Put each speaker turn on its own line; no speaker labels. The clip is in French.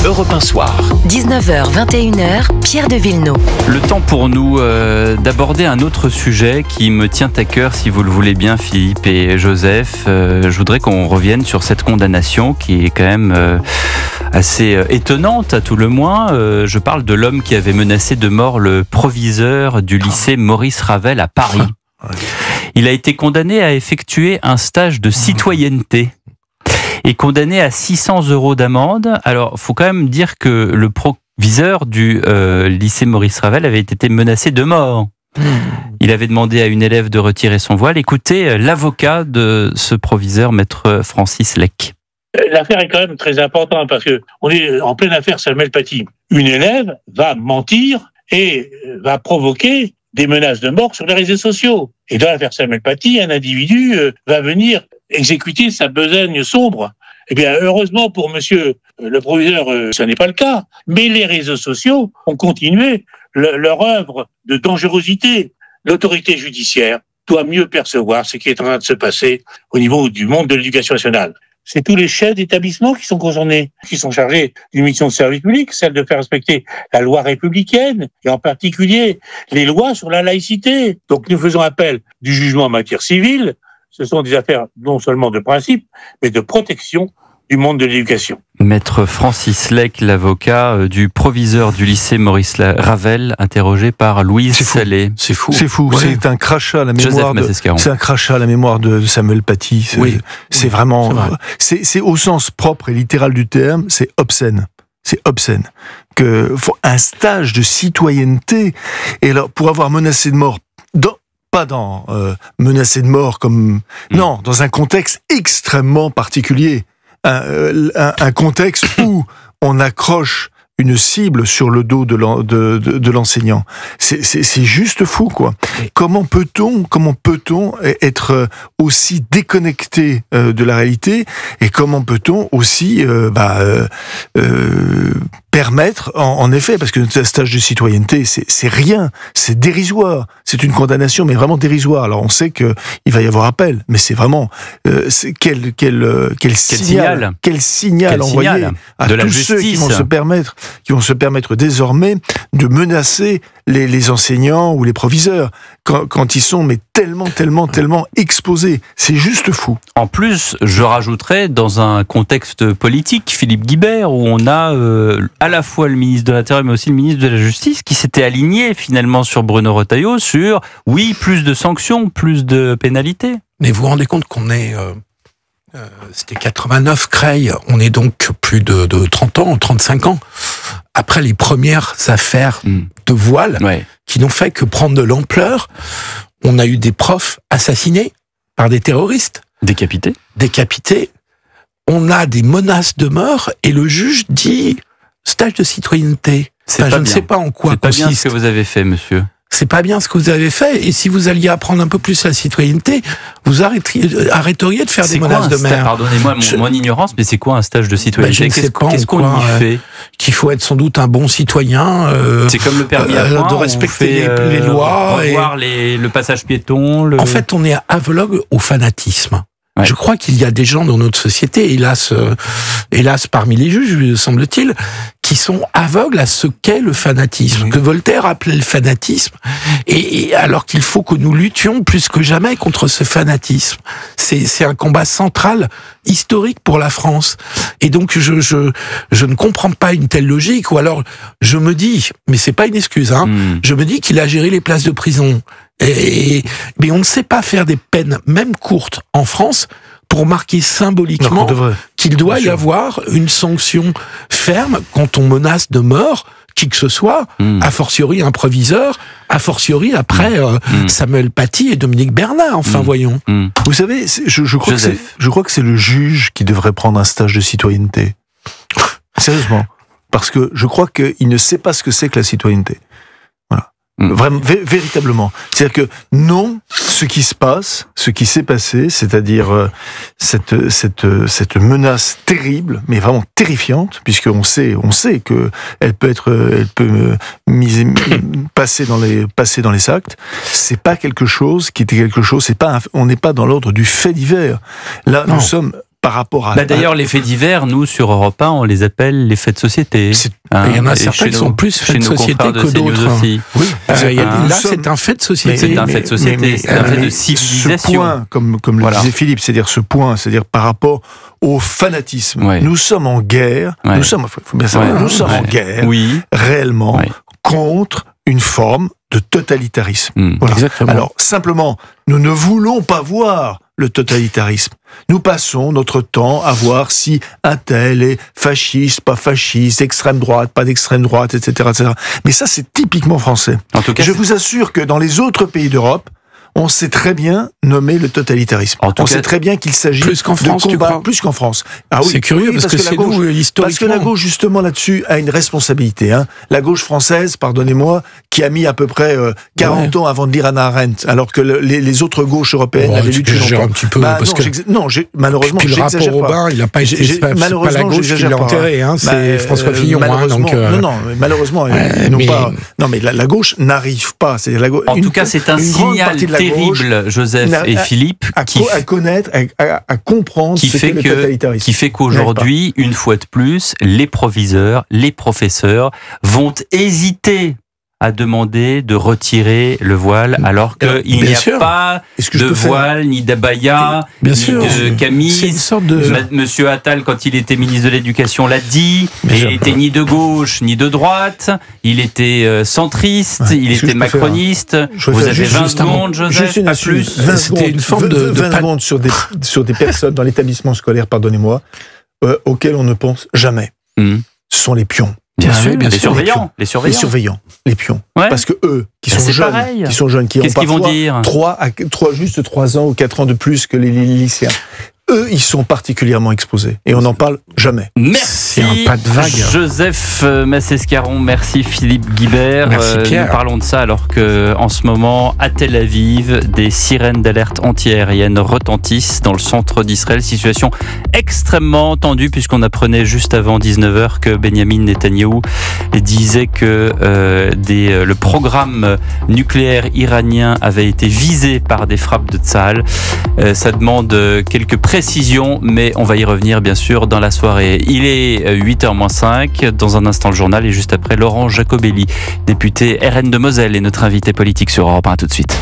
Europe 1 Soir.
19h, 21h, Pierre de Villeneuve.
Le temps pour nous d'aborder un autre sujet qui me tient à cœur, si vous le voulez bien, Philippe et Joseph. Je voudrais qu'on revienne sur cette condamnation qui est quand même assez étonnante, à tout le moins. Je parle de l'homme qui avait menacé de mort le proviseur du lycée Maurice Ravel à Paris. Il a été condamné à effectuer un stage de citoyenneté et condamné à 600 € d'amende. Alors, il faut quand même dire que le proviseur du lycée Maurice Ravel avait été menacé de mort. Il avait demandé à une élève de retirer son voile. Écoutez l'avocat de ce proviseur, maître Francis Lec.
L'affaire est quand même très importante parce que on est en pleine affaire Samuel Paty. Une élève va mentir et va provoquer des menaces de mort sur les réseaux sociaux. Et dans l'affaire Samuel Paty, un individu va venir exécuter sa besogne sombre. Eh bien, heureusement pour monsieur le proviseur, ce n'est pas le cas. Mais les réseaux sociaux ont continué leur œuvre de dangerosité. L'autorité judiciaire doit mieux percevoir ce qui est en train de se passer au niveau du monde de l'éducation nationale. C'est tous les chefs d'établissement qui sont concernés, qui sont chargés d'une mission de service public, celle de faire respecter la loi républicaine, et en particulier les lois sur la laïcité. Donc nous faisons appel du jugement en matière civile. Ce sont des affaires non seulement de principe, mais de protection du monde de l'éducation.
Maître Francis Lec, l'avocat du proviseur du lycée Maurice Ravel, interrogé par Louise Salé.
C'est fou.
Ouais. C'est un crachat à la mémoire. C'est un crachat à la mémoire de Samuel Paty. C'est vraiment. C'est au sens propre et littéral du terme. C'est obscène. C'est obscène. Un stage de citoyenneté. Et alors, pour avoir menacé de mort, menacé de mort comme non, dans un contexte extrêmement particulier. Un contexte où on accroche une cible sur le dos de l'enseignant. C'est juste fou, quoi. Comment peut-on être aussi déconnecté de la réalité, et comment peut-on aussi permettre, en effet, parce que notre stage de citoyenneté, c'est rien, c'est dérisoire, c'est une condamnation, mais vraiment dérisoire. Alors on sait que il va y avoir appel, mais c'est vraiment quel signal envoyé à tous ceux qui vont se permettre désormais de menacer les enseignants ou les proviseurs quand ils sont tellement exposés. C'est juste fou.
En plus, je rajouterais, dans un contexte politique, Philippe Guibert, où on a à la fois le ministre de l'Intérieur mais aussi le ministre de la Justice qui s'était aligné finalement sur Bruno Retailleau sur, oui, plus de sanctions, plus de pénalités.
Mais vous vous rendez compte qu'on est... c'était 89, Creil, on est donc plus de 30 ans, 35 ans, après les premières affaires de voile qui n'ont fait que prendre de l'ampleur. On a eu des profs assassinés par des terroristes. Décapités. On a des menaces de mort et le juge dit stage de citoyenneté. Je ne sais pas en quoi consiste.
C'est pas bien ce que vous avez fait, monsieur.
C'est pas bien ce que vous avez fait, et si vous alliez apprendre un peu plus la citoyenneté, vous arrêteriez de faire des menaces de mort.
Pardonnez-moi mon ignorance, mais c'est quoi un stage de citoyenneté? Qu'est-ce qu'on y fait?
Qu'il faut être sans doute un bon citoyen.
C'est comme le permis à point,
de respecter les lois.
Revoir le passage piéton.
En fait, on est aveugle au fanatisme. Ouais. Je crois qu'il y a des gens dans notre société, hélas parmi les juges, semble-t-il, qui sont aveugles à ce qu'est le fanatisme, que Voltaire appelait le fanatisme, et alors qu'il faut que nous luttions plus que jamais contre ce fanatisme. C'est un combat central, historique pour la France. Et donc je ne comprends pas une telle logique, ou alors je me dis, mais c'est pas une excuse, je me dis qu'il a géré les places de prison. Mais on ne sait pas faire des peines, même courtes, en France, pour marquer symboliquement qu'il doit y avoir une sanction ferme quand on menace de mort qui que ce soit, a fortiori un proviseur, a fortiori après Samuel Paty et Dominique Bernard, enfin voyons.
Vous savez, je crois que c'est le juge qui devrait prendre un stage de citoyenneté. Sérieusement. Parce que je crois qu'il ne sait pas ce que c'est que la citoyenneté. Vraiment, véritablement. C'est-à-dire que non, ce qui se passe, ce qui s'est passé, c'est-à-dire cette menace terrible, mais vraiment terrifiante, puisqu'on sait que elle peut passer dans les actes. C'est pas quelque chose qui était quelque chose. On n'est pas dans l'ordre du fait divers. Là, nous sommes par rapport à...
D'ailleurs, les faits divers, nous, sur Europe 1, on les appelle les faits de société.
Il y en a certains qui sont plus faits de société que d'autres.
Oui.
Là, c'est un fait de société.
C'est un fait de société, c'est un fait de civilisation.
Ce point, comme le disait Philippe, c'est-à-dire par rapport au fanatisme. Ouais. Nous sommes en guerre, nous sommes en guerre, réellement, contre une forme de totalitarisme. Voilà.
Exactement.
Alors, simplement, nous ne voulons pas voir le totalitarisme. Nous passons notre temps à voir si un tel est fasciste, pas fasciste, extrême droite, pas d'extrême droite, etc., etc. Mais ça, c'est typiquement français. En tout cas, je vous assure que dans les autres pays d'Europe, on sait très bien nommer le totalitarisme. On sait très bien qu'il s'agit
plus qu'en France,
de combat, plus qu'en France.
Ah oui, c'est curieux parce que c'est nous historiquement.
Parce que la gauche justement là-dessus a une responsabilité. La gauche française, pardonnez-moi, qui a mis à peu près 40 ans avant de lire Hannah Arendt, alors que les autres gauches européennes avaient lu depuis longtemps.
Un petit peu, parce
malheureusement,
le rapport Aubin, il n'a pas été pas la gauche qui l'a enterré, c'est François Fillon.
Malheureusement, mais la gauche n'arrive pas.
En tout cas, c'est un signal terrible, Joseph et Philippe,
à connaître, à comprendre ce qu'est le totalitarisme.
Qui fait qu'aujourd'hui, une fois de plus, les proviseurs, les professeurs vont hésiter à demander de retirer le voile, alors qu'il n'y a pas de voile, ni d'abaya, ni de camise.
C'est une sorte de...
Monsieur Attal, quand il était ministre de l'Éducation, l'a dit. Il n'était ni de gauche, ni de droite. Il était centriste, il était macroniste. Vous avez 20 secondes, Joseph, pas plus.
C'était une forme de 20 secondes sur des personnes dans l'établissement scolaire, pardonnez-moi, auxquelles on ne pense jamais. Ce sont les pions.
Bien sûr, les surveillants,
les pions. Ouais. Parce que eux, qui sont jeunes, qui ont parfois 3 ans ou 4 ans de plus que les lycéens, eux, ils sont particulièrement exposés. Et on n'en parle jamais.
Merci,
un pas de vague.
Joseph Massescaron, merci Philippe Guibert.
Merci Pierre.
Nous parlons de ça alors que, en ce moment, à Tel Aviv, des sirènes d'alerte antiaérienne retentissent dans le centre d'Israël. Situation extrêmement tendue, puisqu'on apprenait juste avant 19h que Benyamin Netanyahou disait que le programme nucléaire iranien avait été visé par des frappes de Tsahal. Ça demande quelques précisions, mais on va y revenir bien sûr dans la soirée. Il est 8h-5, dans un instant le journal, et juste après Laurent Jacobelli, député RN de Moselle, est notre invité politique sur Europe 1. Tout de suite.